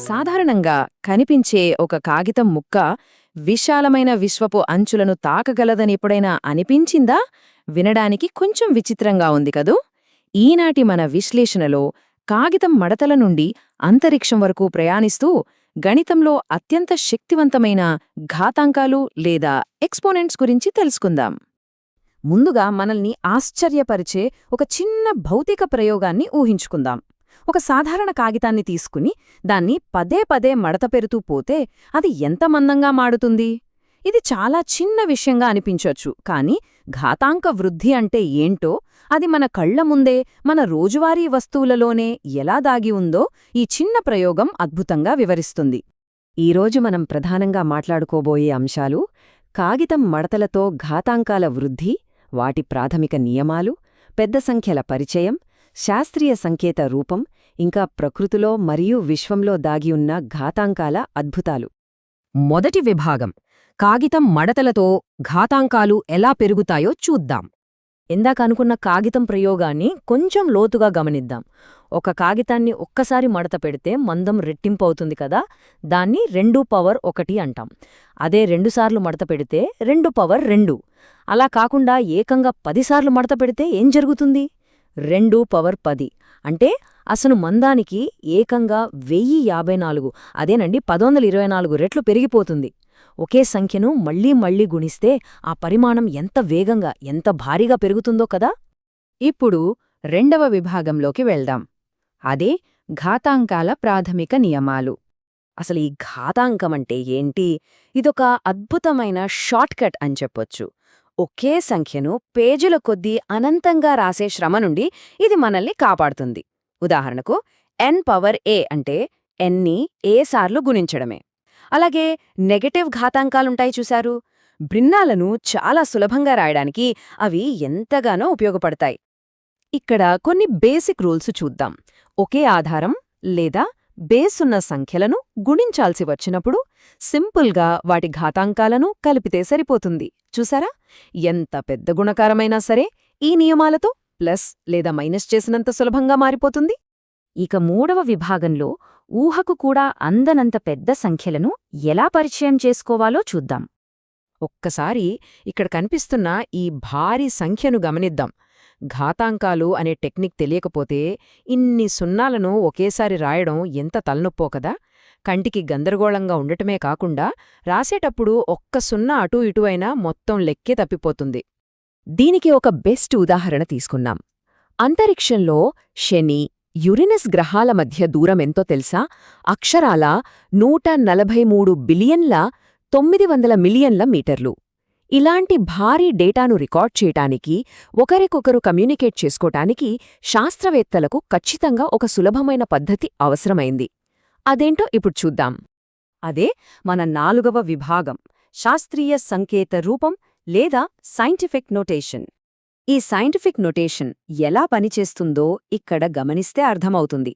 సాధారణంగా కనిపించే ఒక కాగితం ముక్క విశాలమైన విశ్వపు అంచులను తాకగలదని ఎప్పుడైనా అనిపించిందా? వినడానికి కొంచెం విచిత్రంగా ఉంది కదూ? ఈనాటి మన విశ్లేషణలో కాగితం మడతల నుండి అంతరిక్షం వరకు ప్రయాణిస్తూ గణితంలో అత్యంత శక్తివంతమైన ఘాతాంకాలు లేదా ఎక్స్పోనెంట్స్ గురించి తెలుసుకుందాం. ముందుగా మనల్ని ఆశ్చర్యపరిచే ఒక చిన్న భౌతిక ప్రయోగాన్ని ఊహించుకుందాం. ఒక సాధారణ కాగితాన్ని తీసుకుని దాన్ని పదే పదే మడతపెరుతూ పోతే అది ఎంత మందంగా మాడుతుంది? ఇది చాలా చిన్న విషయంగా అనిపించొచ్చు, కానీ ఘాతాంక వృద్ధి అంటే ఏంటో, అది మన కళ్ల ముందే మన రోజువారీ వస్తువులలోనే ఎలా దాగి ఉందో ఈ చిన్న ప్రయోగం అద్భుతంగా వివరిస్తుంది. ఈరోజు మనం ప్రధానంగా మాట్లాడుకోబోయే అంశాలు కాగితం మడతలతో ఘాతాంకాల వృద్ధి, వాటి ప్రాథమిక నియమాలు, పెద్ద సంఖ్యల పరిచయం, శాస్త్రీయ సంకేత రూపం, ఇంకా ప్రకృతిలో మరియు విశ్వంలో దాగియున్న ఘాతాంకాల అద్భుతాలు. మొదటి విభాగం కాగితం మడతలతో ఘాతాంకాలు ఎలా పెరుగుతాయో చూద్దాం. ఇందాకనుకున్న కాగితం ప్రయోగాన్ని కొంచెం లోతుగా గమనిద్దాం. ఒక కాగితాన్ని ఒక్కసారి మడత పెడితే మందం రెట్టింపవుతుంది కదా, దాన్ని 2 పవర్ 1 అంటాం. అదే 2 సార్లు మడత పెడితే 2 పవర్ 2. అలా కాకుండా ఏకంగా 10 సార్లు మడత పెడితే ఏం జరుగుతుంది? 2 పవర్ 10 అంటే అసలు మందానికి ఏకంగా 1054, అదేనండి 1124 రెట్లు పెరిగిపోతుంది. ఒకే సంఖ్యను మళ్లీ మళ్లీ గుణిస్తే ఆ పరిమాణం ఎంత వేగంగా, ఎంత భారీగా పెరుగుతుందో కదా. ఇప్పుడు రెండవ విభాగంలోకి వెళ్దాం. అదే ఘాతాంకాల ప్రాథమిక నియమాలు. అసలు ఈ ఘాతాంకమంటే ఏంటి? ఇదొక అద్భుతమైన షార్ట్కట్ అని చెప్పొచ్చు. ఒకే సంఖ్యను పేజీల కొద్దీ అనంతంగా రాసే శ్రమ నుండి ఇది మనల్ని కాపాడుతుంది. ఉదాహరణకు n పవర్ a అంటే nని a సార్లు గుణించడమే. అలాగే నెగటివ్ ఘాతాంకాలుంటాయి చూశారు, భిన్నాలను చాలా సులభంగా రాయడానికి అవి ఎంతగానో ఉపయోగపడతాయి. ఇక్కడ కొన్ని బేసిక్ రూల్స్ చూద్దాం. ఒకే ఆధారం లేదా బేసున్న సంఖ్యలను గుణించాల్సి వచ్చినప్పుడు సింపుల్గా వాటి ఘాతాంకాలను కలిపితే సరిపోతుంది. చూసారా, ఎంత పెద్ద గుణకారమైనా సరే ఈ నియమాలతో ప్లస్ లేదా మైనస్ చేసినంత సులభంగా మారిపోతుంది. ఇక మూడవ విభాగంలో ఊహకు కూడా అందనంత పెద్ద సంఖ్యలను ఎలా పరిచయం చేసుకోవాలో చూద్దాం. ఒక్కసారి ఇక్కడ కనిపిస్తున్న ఈ భారీ సంఖ్యను గమనిద్దాం. ఘాతాంకాలు అనే టెక్నిక్ తెలియకపోతే ఇన్ని సున్నాలను ఒకేసారి రాయడం ఎంత తలనొప్పో కదా. కంటికి గందరగోళంగా ఉండటమే కాకుండా రాసేటప్పుడు ఒక్క సున్నా అటూ ఇటూ అయినా మొత్తం లెక్కే తప్పిపోతుంది. దీనికి ఒక బెస్ట్ ఉదాహరణ తీసుకున్నాం. అంతరిక్షంలో శని, యురేనస్ గ్రహాల మధ్య దూరమెంతో తెలుసా? అక్షరాల 143 బిలియన్ల 900 మిలియన్ల మీటర్లు. ఇలాంటి భారీ డేటాను రికార్డ్ చేయటానికి, ఒకరికొకరు కమ్యూనికేట్ చేసుకోటానికి శాస్త్రవేత్తలకు ఖచ్చితంగా ఒక సులభమైన పద్ధతి అవసరమైంది. అదేంటో ఇప్పుడు చూద్దాం. అదే మన 4వ విభాగం, శాస్త్రీయ సంకేత రూపం లేదా సైంటిఫిక్ నోటేషన్. ఈ సైంటిఫిక్ నోటేషన్ ఎలా పనిచేస్తుందో ఇక్కడ గమనిస్తే అర్థమవుతుంది.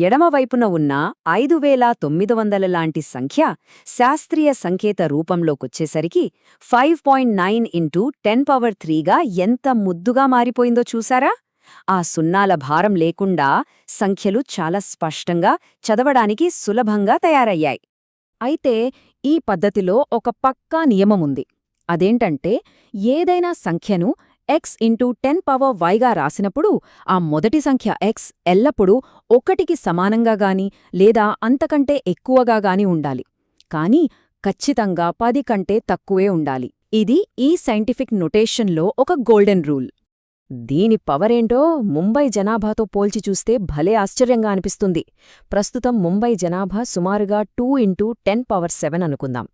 ఎడమవైపున ఉన్న 5900 లాంటి సంఖ్య శాస్త్రీయ సంకేత రూపంలోకొచ్చేసరికి 5.9 ఇంటూ 10 పవర్ 3గా ఎంత ముద్దుగా మారిపోయిందో చూసారా? ఆ సున్నాల భారం లేకుండా సంఖ్యలు చాలా స్పష్టంగా, చదవడానికి సులభంగా తయారయ్యాయి. అయితే ఈ పద్ధతిలో ఒక పక్కా నియమముంది. అదేంటంటే ఏదైనా సంఖ్యను x ఇంటూ 10 పవర్ yగా రాసినప్పుడు ఆ మొదటి సంఖ్య x ఎల్లప్పుడూ 1కి సమానంగా గాని లేదా అంతకంటే ఎక్కువగా గాని ఉండాలి. కానీ ఖచ్చితంగా 10 కంటే తక్కువే ఉండాలి. ఇది ఈ సైంటిఫిక్ నొటేషన్లో ఒక గోల్డెన్ రూల్. దీని పవరేంటో ముంబై జనాభాతో పోల్చి చూస్తే భలే ఆశ్చర్యంగా అనిపిస్తుంది. ప్రస్తుతం ముంబై జనాభా సుమారుగా 2 ఇంటూ 10 పవర్ 7 అనుకుందాం.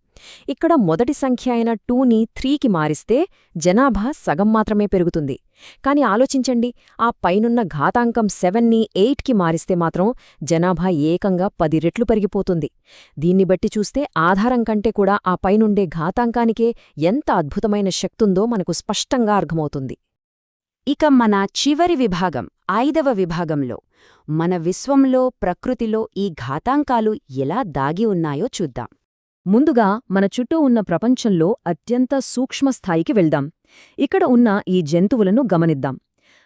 ఇక్కడ మొదటి సంఖ్య అయిన 2ని 3కి మారిస్తే జనాభా సగం మాత్రమే పెరుగుతుంది. కాని ఆలోచించండి, ఆ పైనున్న ఘాతాంకం 7ని 8కి మారిస్తే మాత్రం జనాభా ఏకంగా 10 రెట్లు పెరిగిపోతుంది. దీన్ని బట్టి చూస్తే ఆధారం కంటే కూడా ఆ పైనుండే ఘాతాంకానికే ఎంత అద్భుతమైన శక్తుందో మనకు స్పష్టంగా అర్థమవుతుంది. ఇక మన చివరి విభాగం, 5వ విభాగంలో మన విశ్వంలో, ప్రకృతిలో ఈ ఘాతాంకాలు ఎలా దాగి ఉన్నాయో చూద్దాం. ముందుగా మన చుట్టూ ఉన్న ప్రపంచంలో అత్యంత సూక్ష్మస్థాయికి వెళ్దాం. ఇక్కడ ఉన్న ఈ జంతువులను గమనిద్దాం.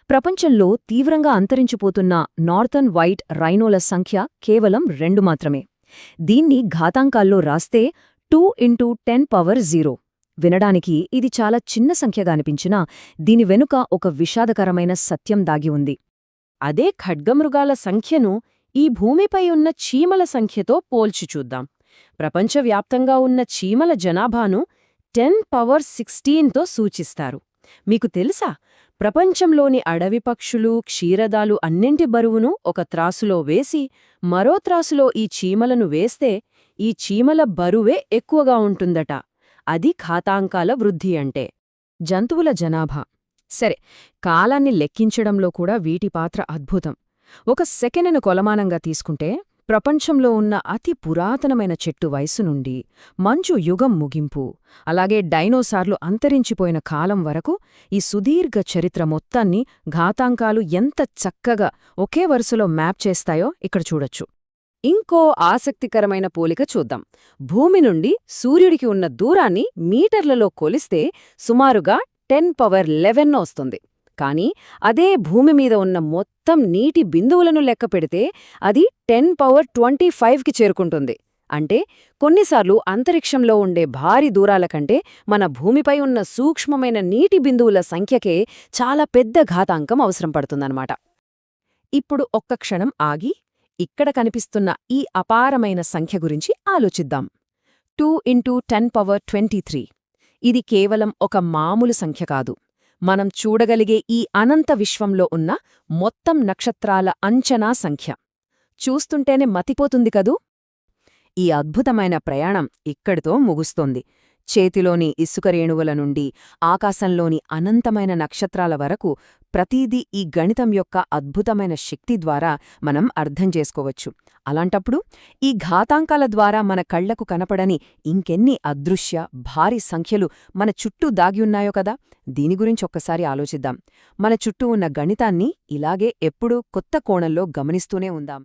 ప్రపంచంలో తీవ్రంగా అంతరించిపోతున్న నార్థన్ వైట్ రైనోల సంఖ్య కేవలం 2 మాత్రమే. దీన్ని ఘాతాంకాల్లో రాస్తే 2 ఇంటూ 10 పవర్ 0. వినడానికి ఇది చాలా చిన్న సంఖ్యగా అనిపించినా దీని వెనుక ఒక విషాదకరమైన సత్యం దాగి ఉంది. అదే ఖడ్గమృగాల సంఖ్యను ఈ భూమిపై ఉన్న చీమల సంఖ్యతో పోల్చి చూద్దాం. ప్రపంచవ్యాప్తంగా ఉన్న చీమల జనాభాను 10 పవర్ 16తో సూచిస్తారు. మీకు తెలుసా, ప్రపంచంలోని అడవి పక్షులు, క్షీరదాలు అన్నింటి బరువును ఒక త్రాసులో వేసి మరో త్రాసులో ఈ చీమలను వేస్తే ఈ చీమల బరువే ఎక్కువగా ఉంటుందట. అది ఘాతాంకాల వృద్ధి అంటే. జంతువుల జనాభా సరే, కాలాన్ని లెక్కించడంలో కూడా వీటి పాత్ర అద్భుతం. ఒక సెకనును కొలమానంగా తీసుకుంటే ప్రపంచంలో ఉన్న అతి పురాతనమైన చెట్టు వయస్సు నుండి మంచు యుగం ముగింపు, అలాగే డైనోసార్లు అంతరించిపోయిన కాలం వరకు ఈ సుదీర్ఘ చరిత్ర మొత్తాన్ని ఘాతాంకాలు ఎంత చక్కగా ఒకే వరుసలో మ్యాప్ చేస్తాయో ఇక్కడ చూడొచ్చు. ఇంకో ఆసక్తికరమైన పోలిక చూద్దాం. భూమి నుండి సూర్యుడికి ఉన్న దూరాన్ని మీటర్లలో కొలిస్తే సుమారుగా 10 పవర్ 11 వస్తుంది. కానీ అదే భూమి మీద ఉన్న మొత్తం నీటి బిందువులను లెక్కపెడితే అది 10 పవర్ 25కి చేరుకుంటుంది. అంటే కొన్నిసార్లు అంతరిక్షంలో ఉండే భారీ దూరాల కంటే మన భూమిపై ఉన్న సూక్ష్మమైన నీటి బిందువుల సంఖ్యకే చాలా పెద్ద ఘాతాంకం అవసరం పడుతుందన్నమాట. ఇప్పుడు ఒక్క క్షణం ఆగి ఇక్కడ కనిపిస్తున్న ఈ అపారమైన సంఖ్య గురించి ఆలోచిద్దాం. 2 ఇంటూ 10 పవర్ 23. ఇది కేవలం ఒక మామూలు సంఖ్య కాదు. మనం చూడగలిగే ఈ అనంత విశ్వంలో ఉన్న మొత్తం నక్షత్రాల అంచనా సంఖ్య. చూస్తుంటేనే మతిపోతుంది కదూ. ఈ అద్భుతమైన ప్రయాణం ఇక్కడితో ముగుస్తోంది. చేతిలోని ఇసుక రేణువుల నుండి ఆకాశంలోని అనంతమైన నక్షత్రాల వరకు ప్రతీదీ ఈ గణితం యొక్క అద్భుతమైన శక్తి ద్వారా మనం అర్థం చేసుకోవచ్చు. అలాంటప్పుడు ఈ ఘాతాంకాల ద్వారా మన కళ్లకు కనపడని ఇంకెన్ని అదృశ్య భారీ సంఖ్యలు మన చుట్టూ దాగి ఉన్నాయో కదా. దీని గురించి ఒక్కసారి ఆలోచిద్దాం. మన చుట్టూ ఉన్న గణితాన్ని ఇలాగే ఎప్పుడూ కొత్త కోణంలో గమనిస్తూనే ఉందాం.